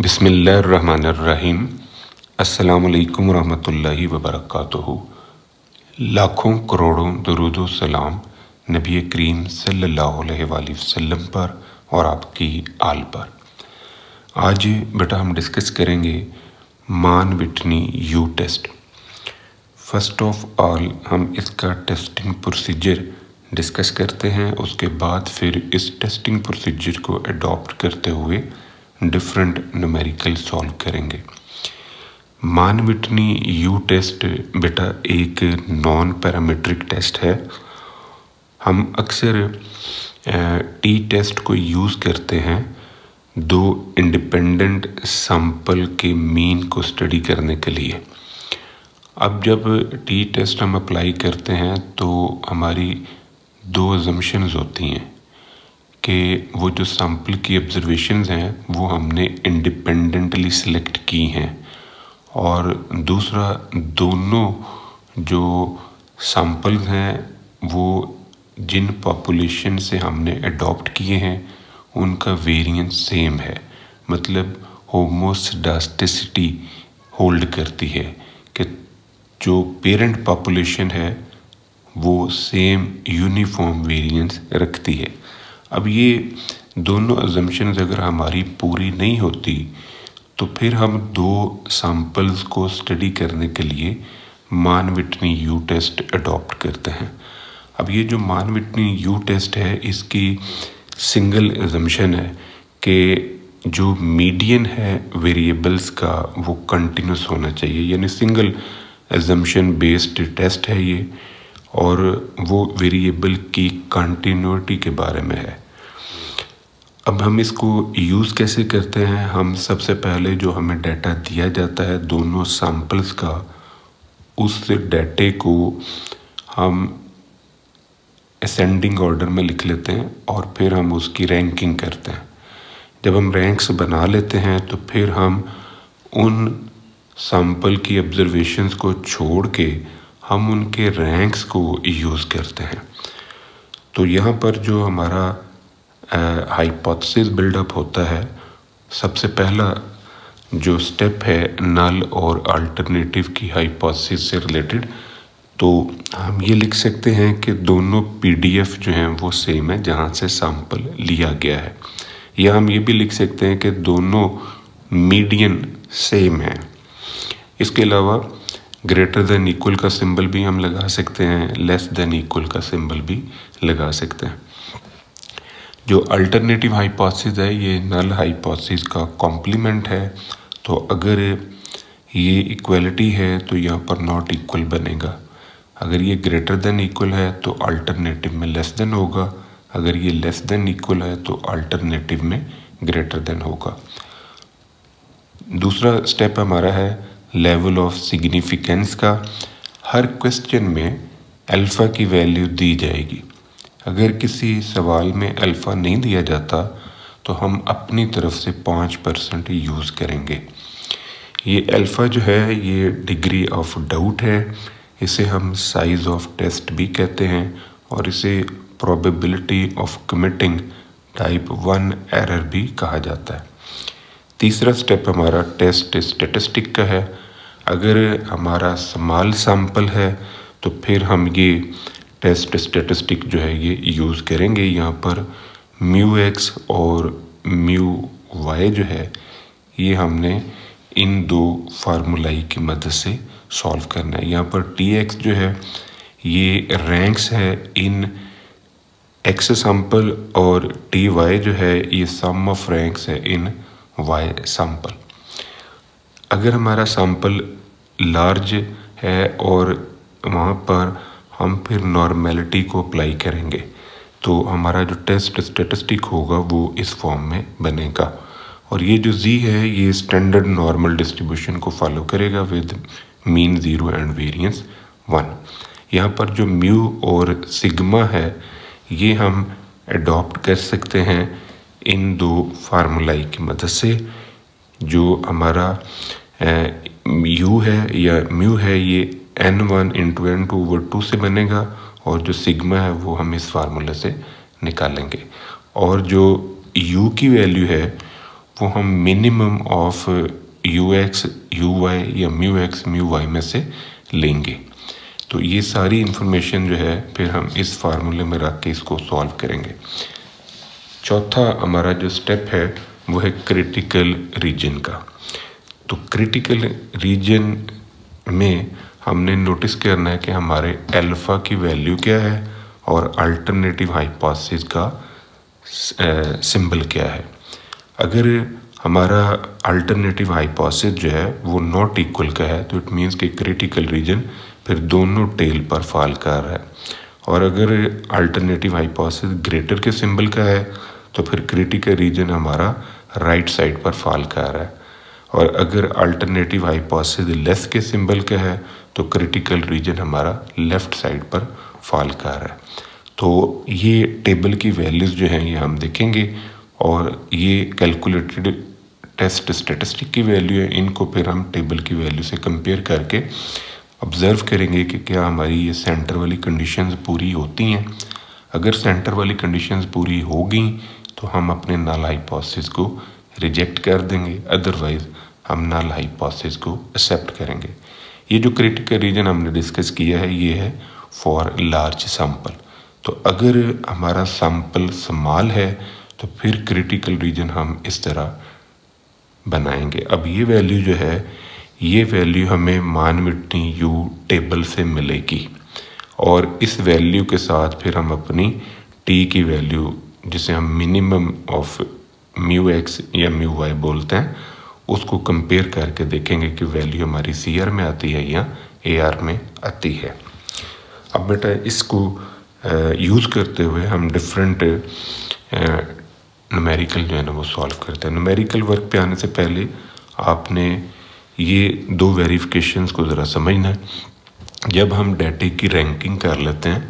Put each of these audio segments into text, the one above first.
बिस्मिल्लाहिर्रहमानिर्रहीम। अस्सलामुअलैकुम रहमतुल्लाहि व बरकातुहू। लाखों करोड़ों दरूदो सलाम नबी करीम सल्लल्लाहु अलैहि वसल्लम पर और आपकी आल पर। आज बेटा हम डिस्कस करेंगे Mann Whitney U test. First of all हम इसका टेस्टिंग प्रोसीजर डिस्कस करते हैं, उसके बाद फिर इस टेस्टिंग प्रोसीजर को अडॉप्ट करते हुए डिफरेंट न्यूमेरिकल सॉल्व करेंगे। मान विटनी यू टेस्ट बेटा एक नॉन पैरामीट्रिक टेस्ट है। हम अक्सर टी टेस्ट को यूज़ करते हैं दो इंडिपेंडेंट सैंपल के मीन को स्टडी करने के लिए। अब जब टी टेस्ट हम अप्लाई करते हैं तो हमारी दो अजम्पशंस होती हैं कि वो जो सैंपल की ऑब्जर्वेशंस हैं वो हमने इंडिपेंडेंटली सिलेक्ट की हैं, और दूसरा दोनों जो सैंपल्स हैं वो जिन पॉपुलेशन से हमने अडॉप्ट किए हैं उनका वेरिएंस सेम है, मतलब होमोसेडास्टिसिटी होल्ड करती है कि जो पेरेंट पॉपुलेशन है वो सेम यूनिफॉर्म वेरिएंस रखती है। अब ये दोनों अजम्पशंस अगर हमारी पूरी नहीं होती तो फिर हम दो सैंपल्स को स्टडी करने के लिए मान विटनी यू टेस्ट अडॉप्ट करते हैं। अब ये जो मान विटनी यू टेस्ट है इसकी सिंगल अजम्पशन है कि जो मीडियन है वेरिएबल्स का वो कंटिन्यूस होना चाहिए, यानी सिंगल अजम्पशन बेस्ड टेस्ट है ये, और वो वेरिएबल की कंटिन्यूटी के बारे में है। अब हम इसको यूज़ कैसे करते हैं? हम सबसे पहले जो हमें डाटा दिया जाता है दोनों सैंपल्स का, उस डाटे को हम असेंडिंग ऑर्डर में लिख लेते हैं और फिर हम उसकी रैंकिंग करते हैं। जब हम रैंक्स बना लेते हैं तो फिर हम उन सैंपल की ऑब्जर्वेशंस को छोड़ के हम उनके रैंक्स को यूज़ करते हैं। तो यहाँ पर जो हमारा हाइपोथेसिस बिल्डअप होता है, सबसे पहला जो स्टेप है नल और अल्टरनेटिव की हाइपोथेसिस से रिलेटेड, तो हम ये लिख सकते हैं कि दोनों पीडीएफ जो हैं वो सेम है जहाँ से सैंपल लिया गया है, या हम ये भी लिख सकते हैं कि दोनों मीडियन सेम है। इसके अलावा ग्रेटर देन इक्वल का सिंबल भी हम लगा सकते हैं, लेस देन इक्वल का सिंबल भी लगा सकते हैं। जो अल्टरनेटिव हाइपोथेसिस है ये नल हाइपोथेसिस का कॉम्प्लीमेंट है, तो अगर ये इक्वलिटी है तो यहाँ पर नॉट इक्वल बनेगा। अगर ये ग्रेटर देन इक्वल है तो अल्टरनेटिव में लेस देन होगा, अगर ये लेस देन इक्वल है तो अल्टरनेटिव में ग्रेटर देन होगा। दूसरा स्टेप हमारा है लेवल ऑफ सिग्निफिकेंस का। हर क्वेश्चन में अल्फ़ा की वैल्यू दी जाएगी। अगर किसी सवाल में अल्फ़ा नहीं दिया जाता तो हम अपनी तरफ से 5% यूज़ करेंगे। ये अल्फ़ा जो है ये डिग्री ऑफ डाउट है, इसे हम साइज़ ऑफ टेस्ट भी कहते हैं, और इसे probability of committing type 1 error भी कहा जाता है। तीसरा स्टेप हमारा टेस्ट स्टैटिस्टिक का है। अगर हमारा स्मॉल सैंपल है तो फिर हम ये टेस्ट स्टैटिस्टिक जो है ये यूज़ करेंगे। यहाँ पर म्यू एक्स और म्यू वाई जो है ये हमने इन दो फार्मूलाई की मदद से सॉल्व करना है। यहाँ पर टी एक्स जो है ये रैंक्स है इन एक्स सैंपल, और टी वाई जो है ये सम ऑफ रैंक्स है इन वाई सैंपल। अगर हमारा सैंपल लार्ज है और वहाँ पर हम फिर नॉर्मेलिटी को अप्लाई करेंगे तो हमारा जो टेस्ट स्टैटिस्टिक होगा वो इस फॉर्म में बनेगा, और ये जो जी है ये स्टैंडर्ड नॉर्मल डिस्ट्रीब्यूशन को फॉलो करेगा विद मीन 0 एंड वेरिएंस 1। यहाँ पर जो म्यू और सिग्मा है ये हम अडॉप्ट कर सकते हैं इन दो फार्मूलाई की मदद से। जो हमारा यू है या म्यू है ये n1 इंटू n2/2 से बनेगा, और जो सिग्मा है वो हम इस फार्मूले से निकालेंगे, और जो u की वैल्यू है वो हम minimum of U X U Y या म्यू एक्स म्यू वाई में से लेंगे। तो ये सारी इन्फॉर्मेशन जो है फिर हम इस फार्मूले में रख के इसको सॉल्व करेंगे। चौथा हमारा जो स्टेप है वो है क्रिटिकल रीजन का। तो क्रिटिकल रीजन में हमने नोटिस करना है कि हमारे अल्फ़ा की वैल्यू क्या है और अल्टरनेटिव हाइपोथेसिस का सिंबल क्या है। अगर हमारा अल्टरनेटिव हाइपोथेसिस जो है वो नॉट इक्वल का है तो इट मीन्स कि क्रिटिकल रीजन फिर दोनों टेल पर फॉल कर रहा है, और अगर अल्टरनेटिव हाइपोथेसिस ग्रेटर के सिंबल का है तो फिर क्रिटिकल रीजन हमारा राइट साइड पर फॉल कर रहा है, और अगर अल्टरनेटिव हाइपोथेसिस लेस के सिंबल का है तो क्रिटिकल रीजन हमारा लेफ़्ट साइड पर फॉल कर रहा है। तो ये टेबल की वैल्यूज़ जो हैं ये हम देखेंगे, और ये कैलकुलेटेड टेस्ट स्टैटिस्टिक की वैल्यू है, इनको फिर हम टेबल की वैल्यू से कंपेयर करके ऑब्ज़र्व करेंगे कि क्या हमारी ये सेंटर वाली कंडीशंस पूरी होती हैं। अगर सेंटर वाली कंडीशंस पूरी हो गई तो हम अपने नल हाइपोथेसिस को रिजेक्ट कर देंगे, अदरवाइज़ हम नल हाइपोथेसिस को एक्सेप्ट करेंगे। ये जो क्रिटिकल रीजन हमने डिस्कस किया है ये है फॉर लार्ज सैंपल। तो अगर हमारा सैंपल स्मॉल है तो फिर क्रिटिकल रीजन हम इस तरह बनाएंगे। अब ये वैल्यू जो है ये वैल्यू हमें मान विटनी यू टेबल से मिलेगी, और इस वैल्यू के साथ फिर हम अपनी टी की वैल्यू जिसे हम मिनिमम ऑफ म्यू एक्स या म्यू वाई बोलते हैं उसको कंपेयर करके देखेंगे कि वैल्यू हमारी सी आर में आती है या ए आर में आती है। अब बेटा इसको यूज़ करते हुए हम डिफरेंट न्यूमेरिकल जो है ना वो सॉल्व करते हैं। न्यूमेरिकल वर्क पे आने से पहले आपने ये दो वेरिफिकेशंस को ज़रा समझना है। जब हम डाटा की रैंकिंग कर लेते हैं,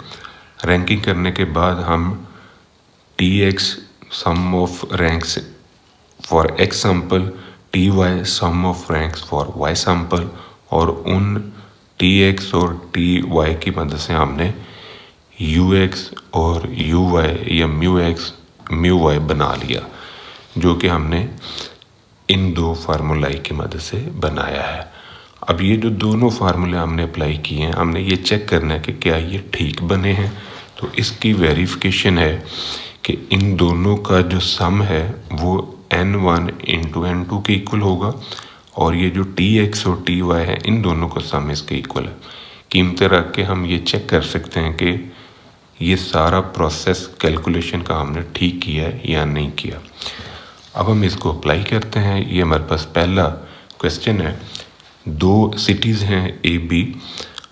रैंकिंग करने के बाद हम T X sum of ranks for X sample, T Y sum of ranks for Y sample, और उन टी एक्स और टी वाई की मदद से हमने यू एक्स और यू वाई या म्यू एक्स म्यू वाई बना लिया, जो कि हमने इन दो फार्मूलाई की मदद से बनाया है। अब ये जो दोनों फार्मूले हमने अप्लाई किए हैं, हमने ये चेक करना है कि क्या ये ठीक बने हैं। तो इसकी वेरिफिकेशन है कि इन दोनों का जो सम है वो n1 इंटू n2 के इक्वल होगा, और ये जो tx और ty है इन दोनों का सम इसके इक्वल है। कीमतें रख के हम ये चेक कर सकते हैं कि ये सारा प्रोसेस कैलकुलेशन का हमने ठीक किया है या नहीं किया। अब हम इसको अप्लाई करते हैं। ये हमारे पास पहला क्वेश्चन है। दो सिटीज़ हैं ए बी,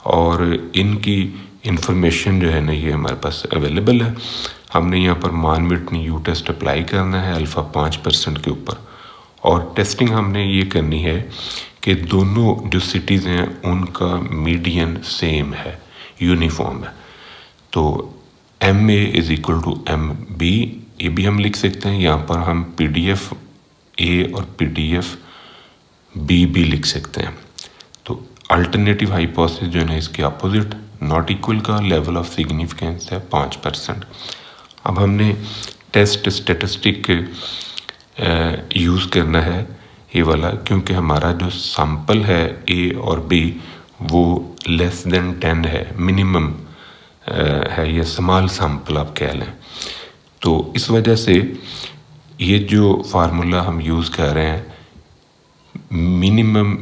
और इनकी इंफॉर्मेशन जो है ना ये हमारे पास अवेलेबल है। हमने यहाँ पर मान विटनी यू टेस्ट अप्लाई करना है अल्फ़ा 5% के ऊपर, और टेस्टिंग हमने ये करनी है कि दोनों जो सिटीज़ हैं उनका मीडियन सेम है, यूनिफॉर्म है। तो M A is equal to M B, ये भी हम लिख सकते हैं। यहाँ पर हम PDF ए और PDF बी भी लिख सकते हैं। तो अल्टरनेटिव हाइपोथेसिस जो है ना इसके अपोजिट नॉट इक्वल का लेवल ऑफ सिग्निफिकेंस है 5%। अब हमने टेस्ट स्टैटिस्टिक यूज़ करना है ये वाला, क्योंकि हमारा जो सैंपल है ए और बी वो लेस देन 10 है, मिनिमम है, ये स्मॉल सैंपल आप कह लें। तो इस वजह से ये जो फार्मूला हम यूज़ कर रहे हैं minimum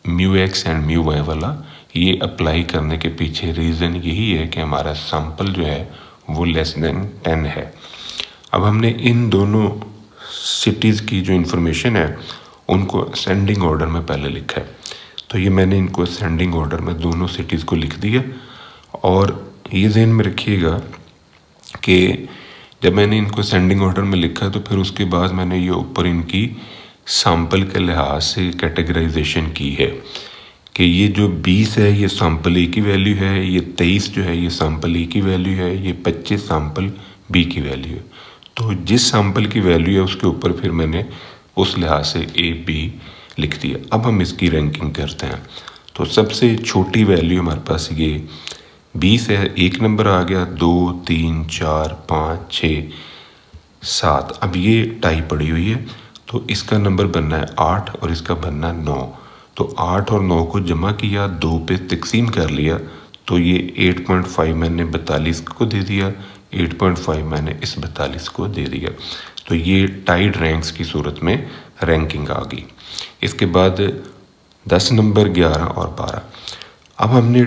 mu X and mu Y वाला, ये अप्लाई करने के पीछे रीज़न यही है कि हमारा सैंपल जो है वो लेस देन 10 है। अब हमने इन दोनों सिटीज़ की जो इन्फॉर्मेशन है उनको असेंडिंग ऑर्डर में पहले लिखा है। तो ये मैंने इनको असेंडिंग ऑर्डर में दोनों सिटीज़ को लिख दिया, और ये ज़हन में रखिएगा कि जब मैंने इनको असेंडिंग ऑर्डर में लिखा तो फिर उसके बाद मैंने ये ऊपर इनकी सैंपल के लिहाज से कैटेगराइजेशन की है कि ये जो 20 है ये सैंपल ए की वैल्यू है, ये 23 जो है ये सैंपल ए की वैल्यू है, ये 25 सैंपल बी की वैल्यू है। तो जिस सैंपल की वैल्यू है उसके ऊपर फिर मैंने उस लिहाज से ए बी लिख दिया। अब हम इसकी रैंकिंग करते हैं। तो सबसे छोटी वैल्यू हमारे पास ये 20 है, 1 नंबर आ गया, 2 3 4 5 6 7। अब ये टाई पड़ी हुई है तो इसका नंबर बनना है 8 और इसका बनना है 9। तो 8 और 9 को जमा किया, 2 पे तकसीम कर लिया, तो ये 8.5 मैंने 42 को दे दिया, 8.5 मैंने इस 42 को दे दिया। तो ये टाइड रैंक्स की सूरत में रैंकिंग आ गई। इसके बाद 10 नंबर 11 और 12। अब हमने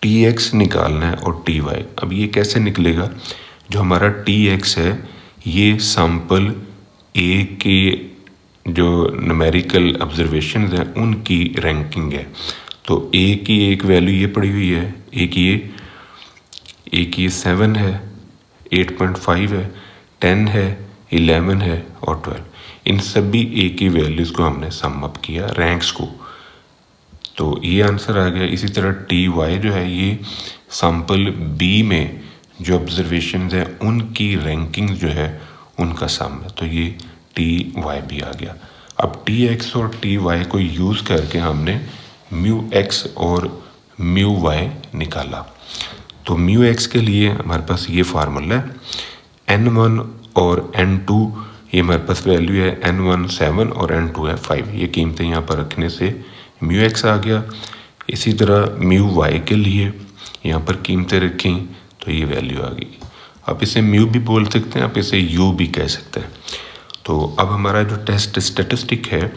TX निकालना है और TY। अब ये कैसे निकलेगा? जो हमारा TX है ये सैंपल A के जो न्यूमेरिकल ऑब्जर्वेशंस हैं उनकी रैंकिंग है। तो A की एक वैल्यू ये पड़ी हुई है, A की 7 है, 8.5 है, 10 है, 11 है और 12। इन सभी A की वैल्यूज़ को हमने सम अप किया रैंक्स को, तो ये आंसर आ गया। इसी तरह TY जो है ये सैंपल B में जो ऑब्जर्वेशंस हैं उनकी रैंकिंग जो है उनका सम है, तो ये TY भी आ गया। अब TX और TY को यूज़ करके हमने μX और μY निकाला। तो μX के लिए हमारे पास ये फार्मूला है, N1 और N2 ये हमारे पास वैल्यू है, N1 7 और N2 है 5। ये कीमतें यहाँ पर रखने से μX आ गया। इसी तरह μY के लिए यहाँ पर कीमतें रखी तो ये वैल्यू आ गई। आप इसे म्यू भी बोल सकते हैं, आप इसे यू भी कह सकते हैं। तो अब हमारा जो टेस्ट स्टैटिस्टिक है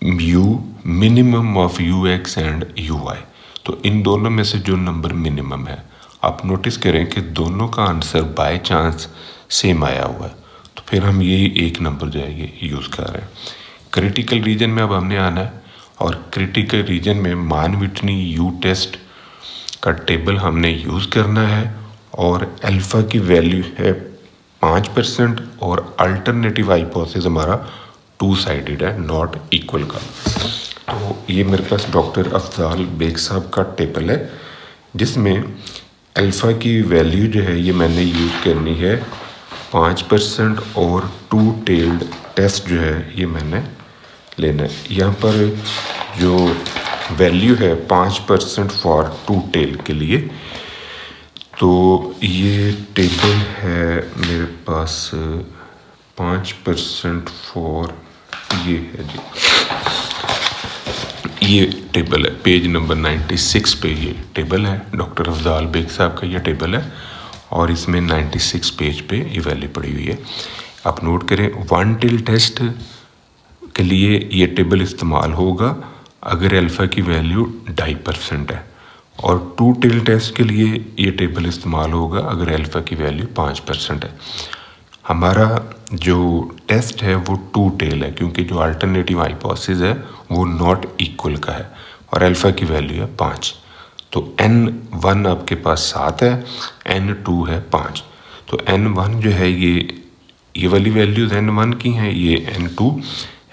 mu minimum of UX and UY, तो इन दोनों में से जो नंबर मिनिमम है, आप नोटिस करें कि दोनों का आंसर बाय चांस सेम आया हुआ है, तो फिर हम यही एक नंबर जो है ये यूज़ कर रहे हैं। क्रिटिकल रीजन में अब हमने आना है और क्रिटिकल रीजन में मान विटनी यू टेस्ट का टेबल हमने यूज़ करना है और अल्फ़ा की वैल्यू है 5% और अल्टरनेटिव हाइपोथेसिस हमारा 2 साइडेड है, नॉट इक्वल का। तो ये मेरे पास डॉक्टर अफजाल बेग साहब का टेबल है जिसमें अल्फ़ा की वैल्यू जो है ये मैंने यूज़ करनी है 5% और 2 टेल्ड टेस्ट जो है ये मैंने लेना है। यहाँ पर जो वैल्यू है 5% फॉर 2 टेल के लिए, तो ये टेबल है मेरे पास 5% फॉर, ये है जी, ये टेबल है पेज नंबर 96 पे ये टेबल है, डॉक्टर अफजाल बेग साहब का ये टेबल है और इसमें 96 पेज पे ये वैल्यू पड़ी हुई है। आप नोट करें 1 टेल टेस्ट के लिए ये टेबल इस्तेमाल होगा अगर अल्फ़ा की वैल्यू 2.5% है और 2 टेल टेस्ट के लिए ये टेबल इस्तेमाल होगा अगर अल्फ़ा की वैल्यू 5% है। हमारा जो टेस्ट है वो 2 टेल है क्योंकि जो अल्टरनेटिव हाइपोथेसिस है वो नॉट इक्वल का है और अल्फ़ा की वैल्यू है 5। तो N1 आपके पास 7 है, N2 है 5। तो N1 जो है ये वाली वैल्यूज़ N1 की हैं, ये N2।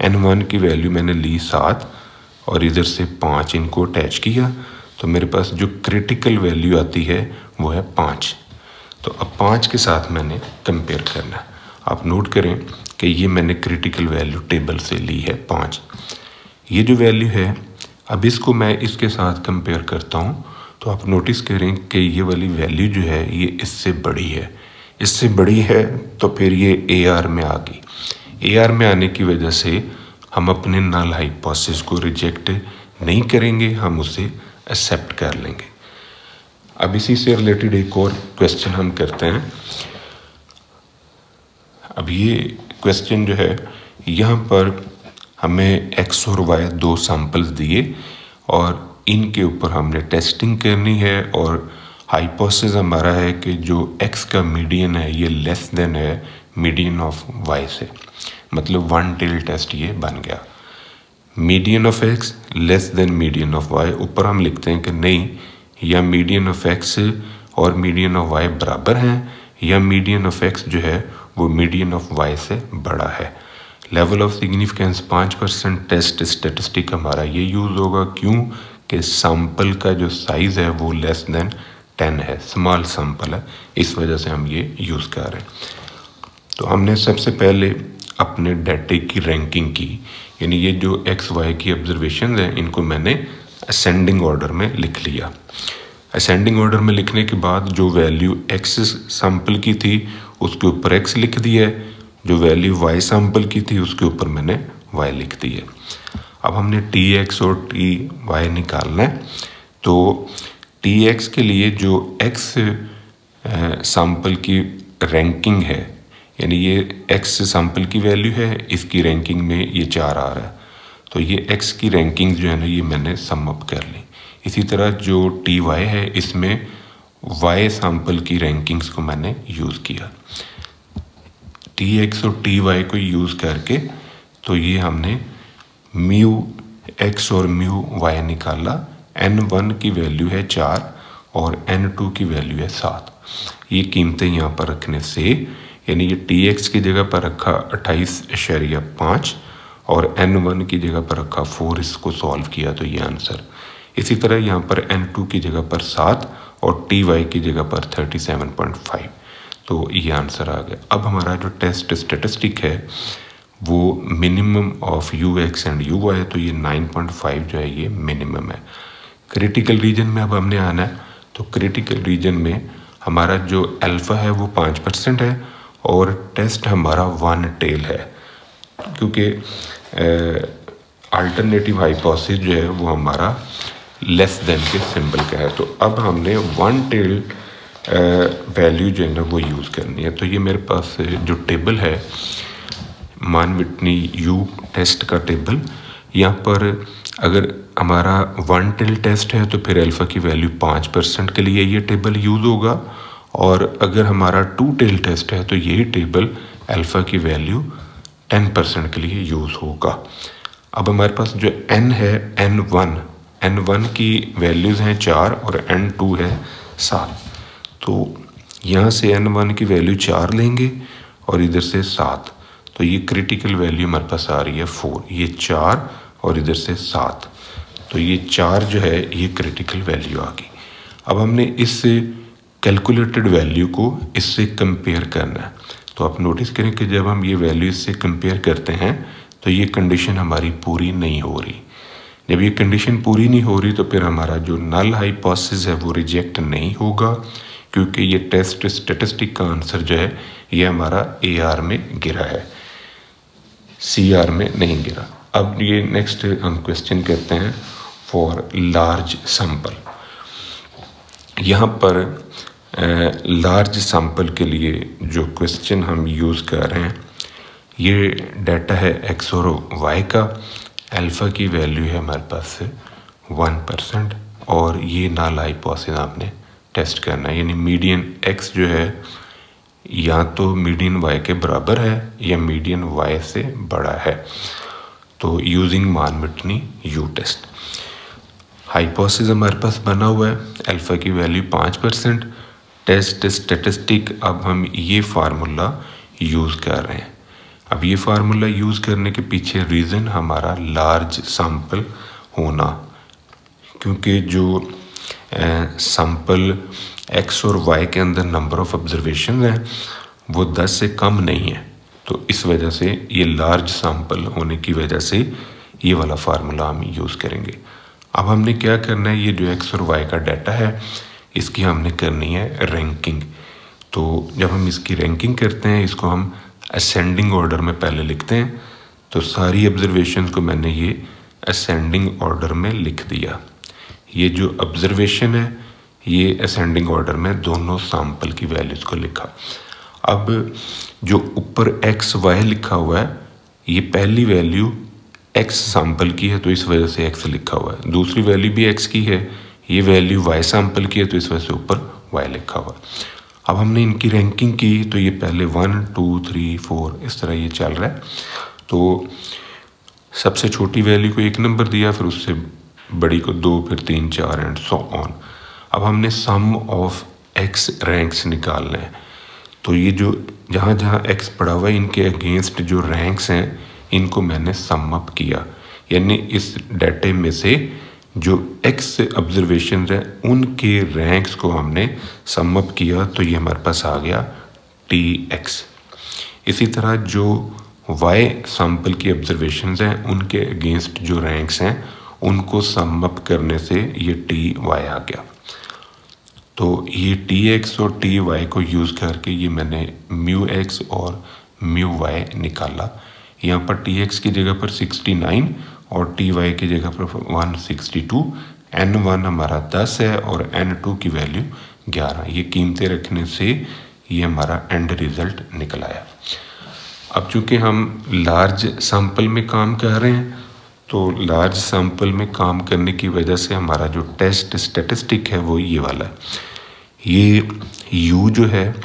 N1 की वैल्यू मैंने ली 7 और इधर से 5 इनको अटैच किया, तो मेरे पास जो क्रिटिकल वैल्यू आती है वो है 5। तो अब 5 के साथ मैंने कंपेयर करना है। आप नोट करें कि ये मैंने क्रिटिकल वैल्यू टेबल से ली है 5। ये जो वैल्यू है अब इसको मैं इसके साथ कंपेयर करता हूँ, तो आप नोटिस करें कि ये वाली वैल्यू जो है ये इससे बड़ी है, इससे बड़ी है, तो फिर ये AR में आ गई। AR में आने की वजह से हम अपने नल हाइपोथेसिस को रिजेक्ट नहीं करेंगे, हम उसे एक्सेप्ट कर लेंगे। अब इसी से रिलेटेड एक और क्वेश्चन हम करते हैं। अब ये क्वेश्चन जो है यहाँ पर हमें X और Y 2 सैंपल्स दिए और इनके ऊपर हमने टेस्टिंग करनी है और हाइपोथेसिस हमारा है कि जो X का मीडियन है ये लेस देन है मीडियन ऑफ Y से, मतलब 1 टेल टेस्ट ये बन गया। Median of X less than median of Y, ऊपर हम लिखते हैं कि नहीं, या मीडियन ऑफ X और मीडियन ऑफ Y बराबर हैं या मीडियन ऑफ X जो है वो मीडियन ऑफ Y से बड़ा है। Level of significance 5% test statistic हमारा ये यूज़ होगा, क्यों कि सैंपल का जो साइज़ है वो लेस देन 10 है, स्मॉल सैंपल है, इस वजह से हम ये यूज़ कर रहे हैं। तो हमने सबसे पहले अपने डाटे की रैंकिंग की, यानी ये जो XY की ऑब्जर्वेशन हैं इनको मैंने असेंडिंग ऑर्डर में लिख लिया। असेंडिंग ऑर्डर में लिखने के बाद जो वैल्यू X सैंपल की थी उसके ऊपर X लिख दिया है, जो वैल्यू वाई सैंपल की थी उसके ऊपर मैंने वाई लिख दी है। अब हमने टी एक्स और टी वाई निकालना है। तो टी एक्स के लिए जो एक्स सैंपल की रैंकिंग है, यानी ये एक्स सैंपल की वैल्यू है, इसकी रैंकिंग में ये 4 आ रहा है, तो ये एक्स की रैंकिंग जो है ना ये मैंने सम अप कर ली। इसी तरह जो टी वाई है इसमें वाई सैंपल की रैंकिंग्स को मैंने यूज़ किया। टी एक्स और टी वाई को यूज़ करके तो ये हमने म्यू एक्स और म्यू वाई निकाला। n1 की वैल्यू है 4 और n2 की वैल्यू है 7। ये कीमतें यहाँ पर रखने से, यानी ये टी एक्स की जगह पर रखा 28.5 और n1 की जगह पर रखा 4, इसको सॉल्व किया तो ये आंसर। इसी तरह यहाँ पर n2 की जगह पर 7 और टी वाई की जगह पर 37.5, तो ये आंसर आ गया। अब हमारा जो टेस्ट स्टेटिस्टिक है वो minimum of U x and U y, तो ये 9.5 जो है ये मिनिमम है। क्रिटिकल रीजन में अब हमने आना है, तो क्रिटिकल रीजन में हमारा जो अल्फ़ा है वो 5% है और टेस्ट हमारा 1 टेल है, क्योंकि अल्टरनेटिव हाइपोथेसिस जो है वो हमारा लेस देन के सिंबल का है। तो अब हमने 1 टेल वैल्यू जो है ना वो यूज़ करनी है। तो ये मेरे पास जो टेबल है मान विटनी यू टेस्ट का टेबल, यहाँ पर अगर हमारा 1 टेल टेस्ट है तो फिर अल्फ़ा की वैल्यू 5% के लिए ये टेबल यूज़ होगा, और अगर हमारा 2 टेल टेस्ट है तो यही टेबल अल्फ़ा की वैल्यू 10% के लिए यूज़ होगा। अब हमारे पास जो n है n1 की वैल्यूज़ हैं 4 और n2 है 7, तो यहाँ से n1 की वैल्यू 4 लेंगे और इधर से 7, तो ये क्रिटिकल वैल्यू हमारे पास आ रही है 4, ये 4 और इधर से 7, तो ये 4 जो है ये क्रिटिकल वैल्यू आ गई। अब हमने इस कैलकुलेटेड वैल्यू को इससे कंपेयर करना है। तो आप नोटिस करें कि जब हम ये वैल्यू इससे कंपेयर करते हैं तो ये कंडीशन हमारी पूरी नहीं हो रही। जब ये कंडीशन पूरी नहीं हो रही तो फिर हमारा जो नल हाइपोथेसिस है वो रिजेक्ट नहीं होगा, क्योंकि ये टेस्ट स्टेटिस्टिक का आंसर जो है ये हमारा AR में गिरा है, CR में नहीं गिरा। अब ये नेक्स्ट हम क्वेश्चन करते हैं फॉर लार्ज सैंपल। यहाँ पर लार्ज सैंपल के लिए जो क्वेश्चन हम यूज़ कर रहे हैं, ये डाटा है x और y का। अल्फ़ा की वैल्यू है हमारे पास 1% और ये नल हाइपोथेसिस आपने टेस्ट करना है, यानी मीडियन x जो है या तो मीडियन y के बराबर है या मीडियन y से बड़ा है। तो यूजिंग मान विटनी यू टेस्ट हाइपोथेसिस हमारे पास बना हुआ है, अल्फ़ा की वैल्यू 5%, टेस्ट स्टेटिस्टिक। अब हम ये फार्मूला यूज़ कर रहे हैं। अब ये फार्मूला यूज़ करने के पीछे रीज़न हमारा लार्ज सैंपल होना, क्योंकि जो सैंपल x और y के अंदर नंबर ऑफ ऑब्जर्वेशन है वो 10 से कम नहीं है, तो इस वजह से ये लार्ज सैंपल होने की वजह से ये वाला फार्मूला हम यूज़ करेंगे। अब हमने क्या करना है, ये जो x और y का डाटा है इसकी हमने करनी है रैंकिंग। तो जब हम इसकी रैंकिंग करते हैं, इसको हम असेंडिंग ऑर्डर में पहले लिखते हैं। तो सारी ऑब्जर्वेशन को मैंने ये असेंडिंग ऑर्डर में लिख दिया। ये जो ऑब्जर्वेशन है ये असेंडिंग ऑर्डर में दोनों सैंपल की वैल्यूज़ को लिखा। अब जो ऊपर x y लिखा हुआ है ये पहली वैल्यू x सैंपल की है तो इस वजह से x लिखा हुआ है, दूसरी वैल्यू भी x की है, ये वैल्यू y सैंपल की है तो इस वजह से ऊपर y लिखा हुआ है। अब हमने इनकी रैंकिंग की तो ये पहले 1 2 3 4 इस तरह ये चल रहा है। तो सबसे छोटी वैल्यू को 1 नंबर दिया, फिर उससे बड़ी को 2, फिर 3 4 एंड सो ऑन। अब हमने सम ऑफ x रैंक्स निकालना है। तो ये जो जहाँ जहाँ x पड़ा हुआ है इनके अगेंस्ट जो रैंक्स हैं इनको मैंने सम अप किया, यानी इस डाटे में से जो x ऑब्जर्वेशन है उनके रैंक्स को हमने सम अप किया, तो ये हमारे पास आ गया tx। इसी तरह जो y सैंपल की ऑब्जर्वेशंस हैं उनके अगेंस्ट जो रैंक्स हैं उनको सम अप करने से ये ty आ गया। तो ये tx और ty को यूज़ करके ये मैंने म्यू x और म्यू वाई निकाला। यहाँ पर टी एक्स की जगह पर 69 और टी वाई की जगह पर 162, n1 हमारा 10 है और n2 की वैल्यू 11। ये कीमतें रखने से ये हमारा एंड रिज़ल्ट निकल आया। अब चूँकि हम लार्ज सैंपल में काम कर रहे हैं, तो लार्ज सैंपल में काम करने की वजह से हमारा जो टेस्ट स्टैटिस्टिक है वो ये वाला है। ये u जो है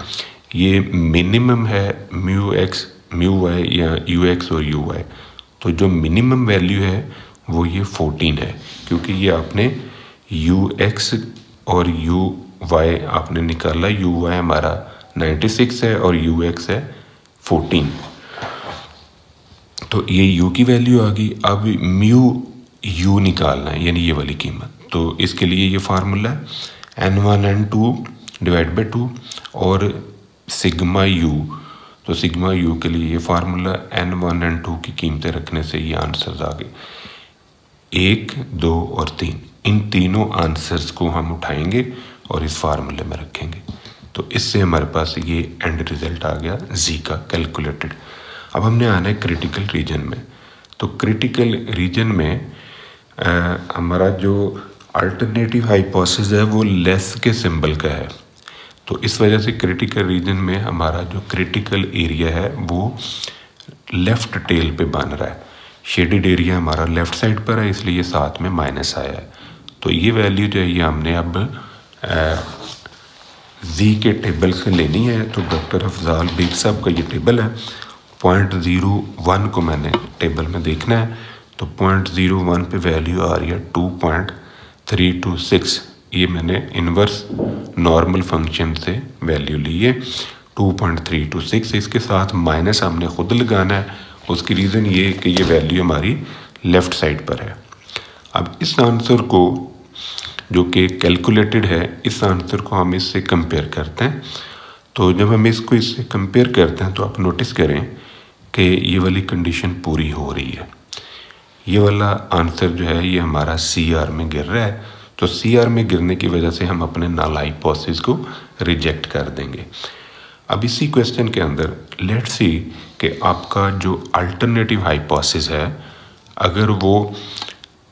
ये मिनिमम है म्यू एक्स म्यू वाई या यू एक्स और यू वाई। तो जो मिनिमम वैल्यू है वो ये 14 है, क्योंकि ये आपने यू एक्स और यू वाई आपने निकाला। यू वाई हमारा 96 है और यू एक्स है 14। तो ये u की वैल्यू आ गई। अब म्यू u निकालना है, यानी ये वाली कीमत। तो इसके लिए ये फार्मूला है n1 n2 डिवाइड बाई 2 और सिग्मा u। तो सिग्मा u के लिए ये फार्मूला n1 n2 की कीमतें रखने से ये आंसर्स आ गए 1, 2 और 3। इन तीनों आंसर्स को हम उठाएंगे और इस फार्मूले में रखेंगे। तो इससे हमारे पास ये एंड रिजल्ट आ गया z का कैलकुलेटेड। अब हमने आना है क्रिटिकल रीजन में। तो क्रिटिकल रीजन में हमारा जो अल्टरनेटिव हाइपोथेसिस है वो लेस के सिंबल का है। तो इस वजह से क्रिटिकल रीजन में हमारा जो क्रिटिकल एरिया है वो लेफ़्ट टेल पे बन रहा है। शेडेड एरिया हमारा लेफ़्ट साइड पर है, इसलिए साथ में माइनस आया है। तो ये वैल्यू जो है ये हमने अब जी के टेबल से लेनी है। तो डॉक्टर अफजाल बेग साहब का ये टेबल है। 0.01 को मैंने टेबल में देखना है। तो 0.01 पे वैल्यू आ रही है 2.326। ये मैंने इन्वर्स नॉर्मल फंक्शन से वैल्यू ली है 2.326। इसके साथ माइनस हमने खुद लगाना है। उसकी रीज़न ये है कि ये वैल्यू हमारी लेफ़्ट साइड पर है। अब इस आंसर को जो कि कैलकुलेटेड है, इस आंसर को हम इससे कंपेयर करते हैं। तो जब हम इसको इससे कंपेयर करते हैं तो आप नोटिस करें कि ये वाली कंडीशन पूरी हो रही है। ये वाला आंसर जो है ये हमारा CR में गिर रहा है। तो CR में गिरने की वजह से हम अपने नल हाइपोथेसिस को रिजेक्ट कर देंगे। अब इसी क्वेश्चन के अंदर लेट्स सी कि आपका जो अल्टरनेटिव हाइपोथेसिस है अगर वो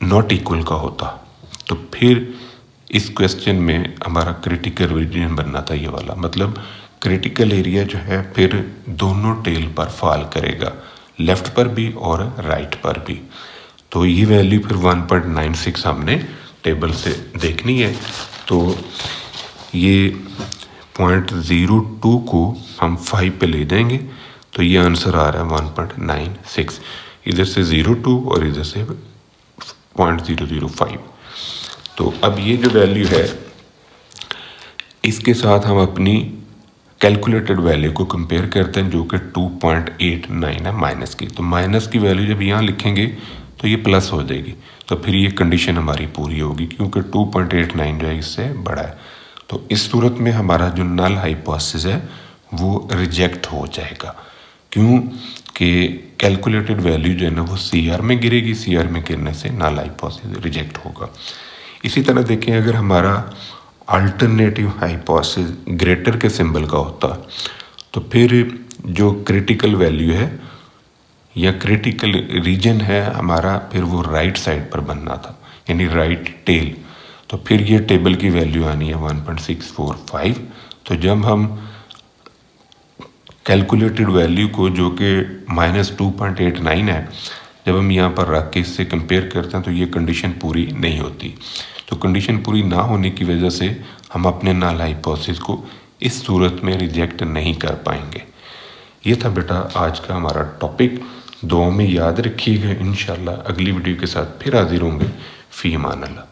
नॉट इक्वल का होता तो फिर इस क्वेश्चन में हमारा क्रिटिकल रीजन बनना था ये वाला। मतलब क्रिटिकल एरिया जो है फिर दोनों टेल पर फॉल करेगा, लेफ़्ट पर भी और राइट पर भी। तो ये वैल्यू फिर 1.96 हमने टेबल से देखनी है। तो ये 0.02 को हम 5 पे ले जाएंगे तो ये आंसर आ रहा है 1.96। इधर से 0.2 और इधर से 0.005। तो अब ये जो वैल्यू है इसके साथ हम अपनी कैलकुलेटेड वैल्यू को कंपेयर करते हैं जो कि 2.89 है माइनस की। तो माइनस की वैल्यू जब यहाँ लिखेंगे तो ये प्लस हो जाएगी। तो फिर ये कंडीशन हमारी पूरी होगी क्योंकि 2.89 जो है इससे बड़ा है। तो इस सूरत में हमारा जो नल हाइपोथेसिस है वो रिजेक्ट हो जाएगा। क्यों कि कैलकुलेटेड वैल्यू जो है ना वो CR में गिरेगी। CR में गिरने से नल हाइपोथेसिस रिजेक्ट होगा। इसी तरह देखें अगर हमारा अल्टरनेटिव हाइपोथेसिस ग्रेटर के सिंबल का होता तो फिर जो क्रिटिकल वैल्यू है या क्रिटिकल रीजन है हमारा फिर वो राइट साइड पर बनना था, यानी राइट टेल। तो फिर ये टेबल की वैल्यू आनी है 1.645। तो जब हम कैलकुलेटेड वैल्यू को जो कि -2.89 है जब हम यहाँ पर रख के इससे कंपेयर करते हैं तो ये कंडीशन पूरी नहीं होती। तो कंडीशन पूरी ना होने की वजह से हम अपने नल हाइपोथेसिस को इस सूरत में रिजेक्ट नहीं कर पाएंगे। ये था बेटा आज का हमारा टॉपिक। दुआ में याद रखिएगा। इंशाल्लाह अगली वीडियो के साथ फिर हाजिर होंगे। फ़ी अमान अल्लाह।